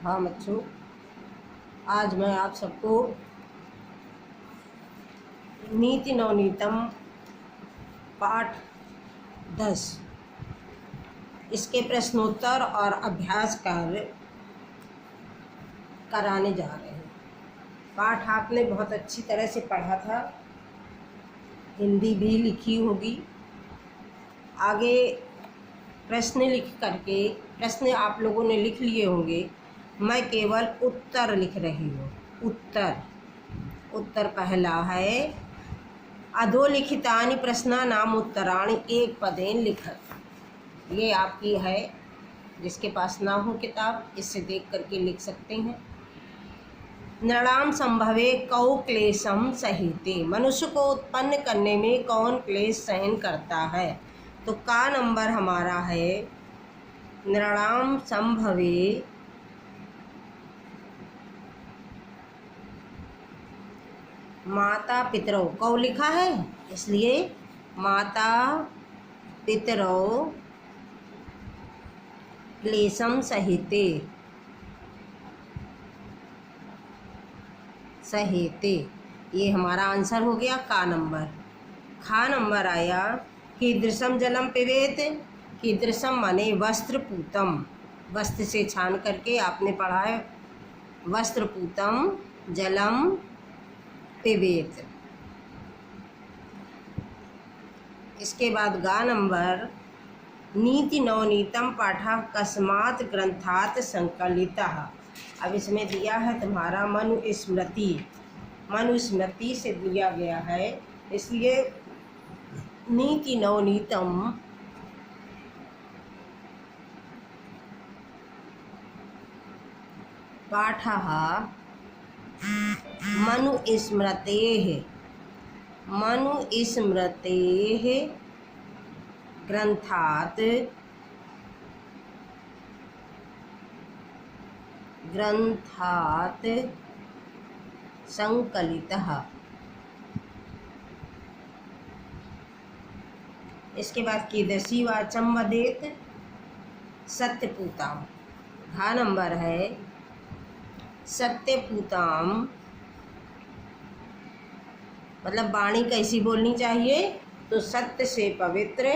हाँ बच्चों, आज मैं आप सबको नीति नवनीतम पाठ 10 इसके प्रश्नोत्तर और अभ्यास कार्य कराने जा रहे हैं। पाठ आपने बहुत अच्छी तरह से पढ़ा था, हिंदी भी लिखी होगी। आगे प्रश्न लिख करके प्रश्न आप लोगों ने लिख लिए होंगे, मैं केवल उत्तर लिख रही हूँ। उत्तर पहला है अधोलिखितानि प्रश्नानाम उत्तराणि एक पदेन लिखत। ये आपकी है, जिसके पास ना हो किताब इससे देख करके लिख सकते हैं। नृणाम संभवे कौ क्लेशम सहिते, मनुष्य को उत्पन्न करने में कौन क्लेश सहन करता है। तो का नंबर हमारा है नृणाम संभवे माता पितरौ, कौ लिखा है इसलिए माता पितरौ क्लेशम सहिते ये हमारा आंसर हो गया का नंबर। खा नंबर आया कीदृशम जलम पिबेत। कीदृशम माने वस्त्र पूतम, वस्त्र से छान करके आपने पढ़ा है वस्त्र पूतम जलम पिबेत। इसके बाद गा नंबर नीति नवनीतम पाठः कस्मात् ग्रंथात् संकलितः। अब इसमें दिया है तुम्हारा मनुस्मृति से दिया गया है, इसलिए नीति नवनीतम पाठः मनुस्मृतेः ग्रंथात् संकलितः। इसके बाद कीदृशी वाचम वदेत सत्यपूताम। घा नंबर है सत्यपूताम, मतलब वाणी कैसी बोलनी चाहिए, तो सत्य से पवित्र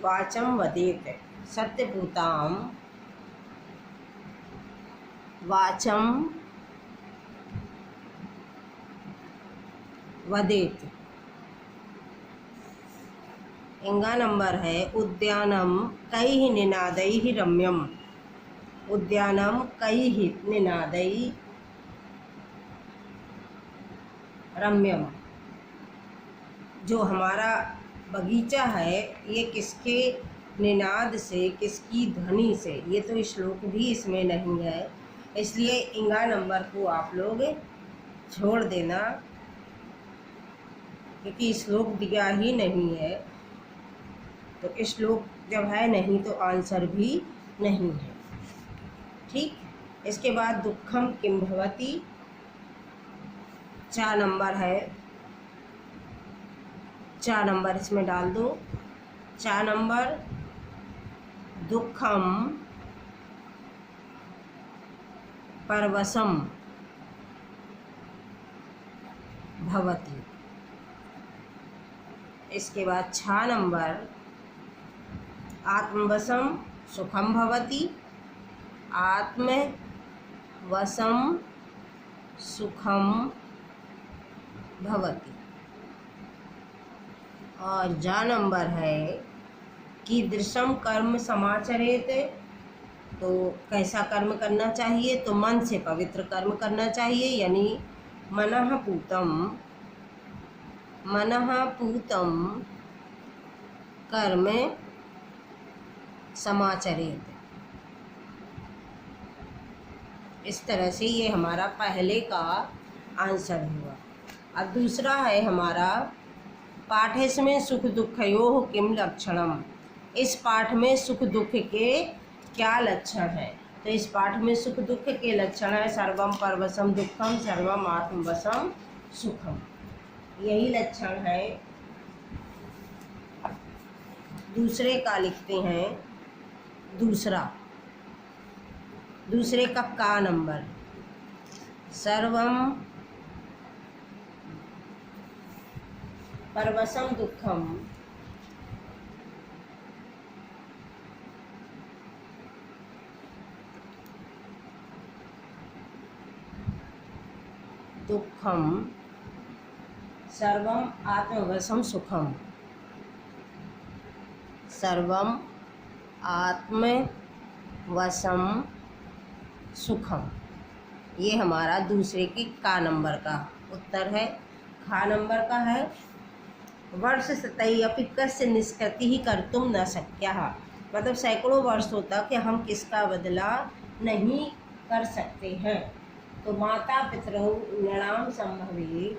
वाचम वदेत। सत्यपूताम वाचम वदेत। इंगा नंबर है उद्यानम कैः निनादैः रम्यम। उद्यानम कैः निनादैः रम्यम। जो हमारा बगीचा है ये किसके निनाद से, किसकी ध्वनि से, ये तो श्लोक भी इसमें नहीं है, इसलिए इंगा नंबर को आप लोग छोड़ देना, क्योंकि श्लोक दिया ही नहीं है। तो श्लोक जब है नहीं तो आंसर भी नहीं है। ठीक। इसके बाद दुखम किम भवति, 4 नंबर है, 4 नंबर इसमें डाल दो। 4 नंबर दुखम परवशम भवति। इसके बाद 6 नंबर आत्मवशम सुखम भवति। आत्मवशम सुखम भवति। और जा नंबर है कीदृशम कर्म समाचरेत। तो कैसा कर्म करना चाहिए, तो मन से पवित्र कर्म करना चाहिए, यानी मनः पूतम कर्म समाचरेत। इस तरह से ये हमारा पहले का आंसर हुआ। अब दूसरा है हमारा पाठेस्मिन् सुख दुःखयोः किम लक्षणम। इस पाठ में सुख दुख के क्या लक्षण है। तो इस पाठ में सुख दुख के लक्षण है सर्वम परवशम दुखम सर्वम आत्मवशम सुखम, यही लक्षण है। दूसरे का लिखते हैं दूसरा दूसरे का नंबर, सर्वम परवशम दुखम, सर्वम आत्मवशम सुखम, सर्वम आत्मवशम सुखम। ये हमारा दूसरे की का नंबर का उत्तर है। खा नंबर का है वर्ष सतई अपि कस्य निष्कृति ही कर्तुम न शक्यः, मतलब सैकड़ों वर्षों तक हम किसका बदला नहीं कर सकते हैं। तो माता पितरौ नृणाम संभवे,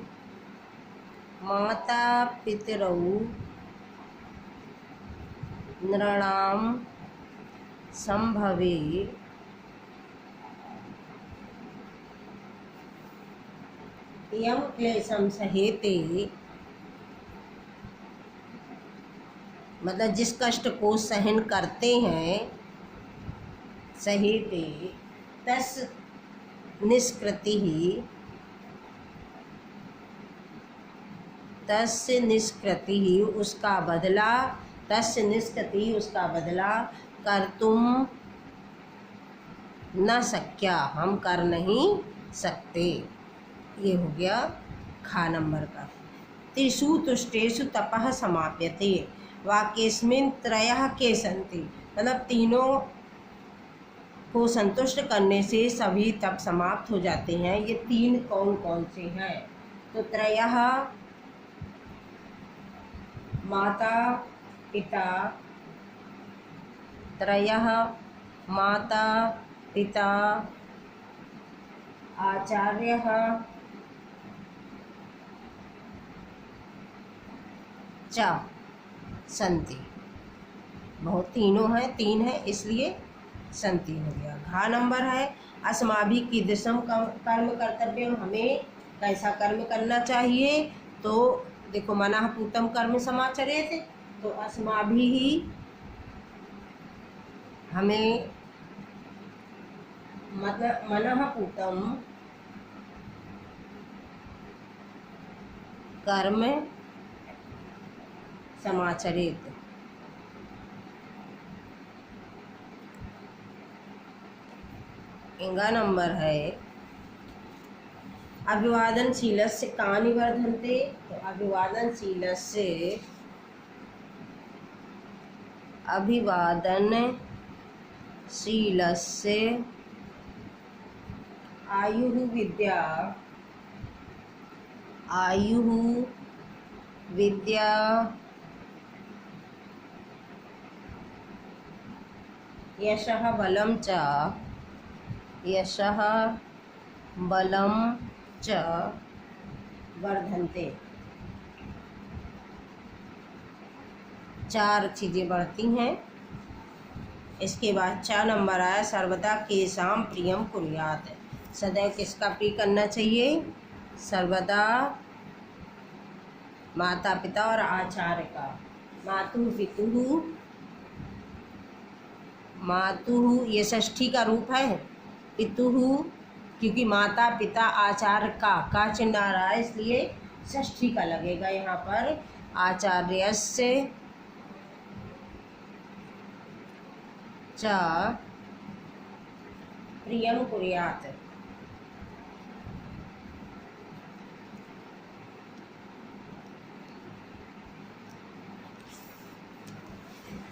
माता पितरौ नृणाम संभवे यम क्लेशम सहेते, मतलब जिस कष्ट को सहन करते हैं, सहेते, तस् निष्कृति ही, तस्य निष्कृति ही उसका बदला, तस्य निष्कृति उसका बदला कर तुम न शक्या, हम कर नहीं सकते। ये हो गया खा नंबर का। त्रिषु तुष्टेषु तपः समाप्यते, वाक्यस्मिन् त्रयः के सन्ति, मतलब तीनों को संतुष्ट करने से सभी तप समाप्त हो जाते हैं। ये तीन कौन कौन से हैं? तो त्रयः माता पिता, त्रयः माता पिता आचार्यः च संति, बहुत तीनों हैं, तीन है इसलिए संति हो गया। घा नंबर है अस्माभि कीदृशम कर्म कर्तव्यम, हमें कैसा कर्म करना चाहिए। तो देखो मनः पूतम कर्म समाचरेत, तो अस्माभि ही हमें मनः पूतम कर्म समाचरेत। इंगा नंबर है अभिवादनशीलस्य कानि वर्धन्ते, तो अभिवादनशीलस्य, अभिवादनशीलस्य आयुः विद्या, आयुः विद्या यशः बलं च, यशः बलं च वर्धन्ते। चार चीज़ें बढ़ती हैं। इसके बाद 4 नंबर आया सर्वदा केसाम प्रियम कुर्यात, सदैव किसका प्रिय करना चाहिए? सर्वदा माता पिता और आचार्य का। मातु पितु, मातु ये षष्ठी का रूप है, पितु क्योंकि माता पिता आचार्य का चिन्ह आ रहा है इसलिए षष्ठी का लगेगा यहाँ पर। आचार्यस्य च प्रियम कुर्यात।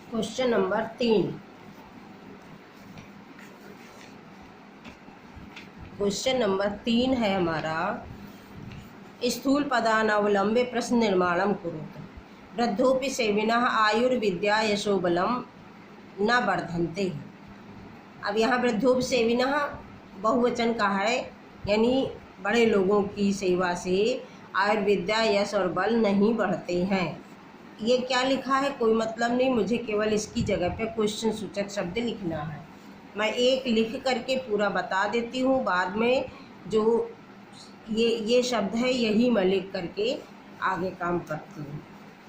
क्वेश्चन नंबर 3, क्वेश्चन नंबर 3 है हमारा स्थूल पदानवलंबे प्रश्न निर्माणम कुरुत, वृद्धोपि सेविनः आयुर्विद्या यशोबलम न वर्धन्ते। अब यहाँ वृद्धोपि सेविनः बहुवचन का है, यानी बड़े लोगों की सेवा से आयुर्विद्या यश और बल नहीं बढ़ते हैं। ये क्या लिखा है कोई मतलब नहीं, मुझे केवल इसकी जगह पे क्वेश्चन सूचक शब्द लिखना है। मैं एक लिख करके पूरा बता देती हूँ, बाद में जो ये शब्द है यही मैं लिख करके आगे काम करती हूँ।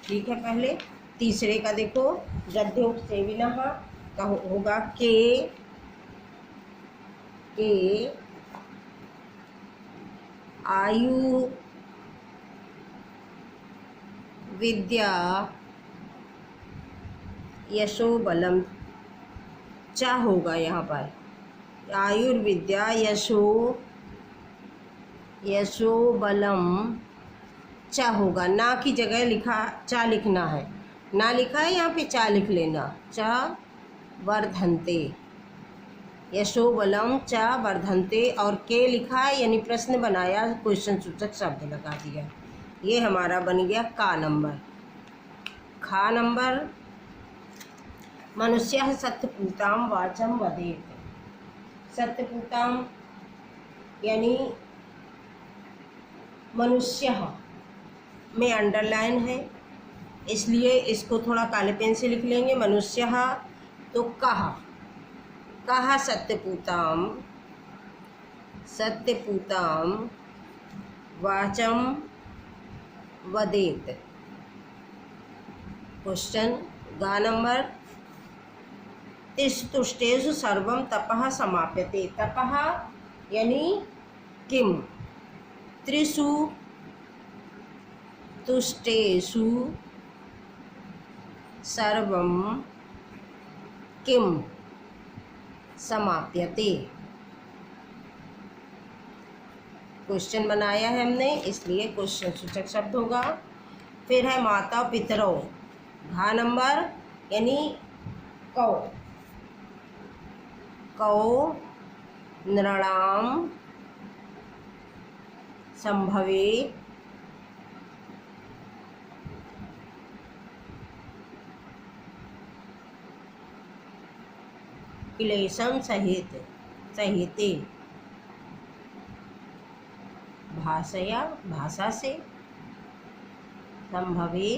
ठीक है, पहले तीसरे का देखो, वृद्धोपि सेविनः का होगा के के आयु विद्या यशो बलम, चा होगा यहाँ पर। आयुर्विद्या यशो बलम चा होगा। ना की जगह लिखा चा लिखना है, ना लिखा है यहाँ पे चा लिख लेना। चा वर्धन्ते, यशो बलम चा वर्धन्ते, और के लिखा है यानी प्रश्न बनाया, क्वेश्चन सूचक शब्द लगा दिया। ये हमारा बन गया का नंबर। खा नंबर, मनुष्यः सत्यपूतां वाचं वदेत्। सत्यपूतां यानी मनुष्य में अंडरलाइन है, इसलिए इसको थोड़ा काले पेन से लिख लेंगे। मनुष्यः तो कहा सत्यपूतां वाचं वदेत्। क्वेश्चन गा नंबर, तिष्ठुष्टेषु सर्वं तपः समाप्यते। तपः यानी किम, त्रिषु तुष्टेषु सर्वं किम समाप्यते। क्वेश्चन बनाया है हमने, इसलिए क्वेश्चन सूचक शब्द होगा। फिर है माता पितरौ, घा नंबर यानी कौ नृणाम संभवे क्लेशम सहिते भाषा से संभवे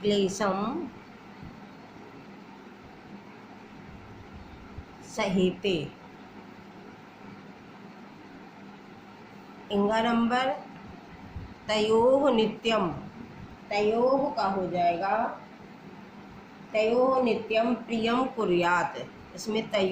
क्लेशम सहिते। इंगा नंबर, तयोः नित्यम, तयोः का हो जाएगा तयोः नित्यम प्रियम कुर्यात्। इसमें तयोः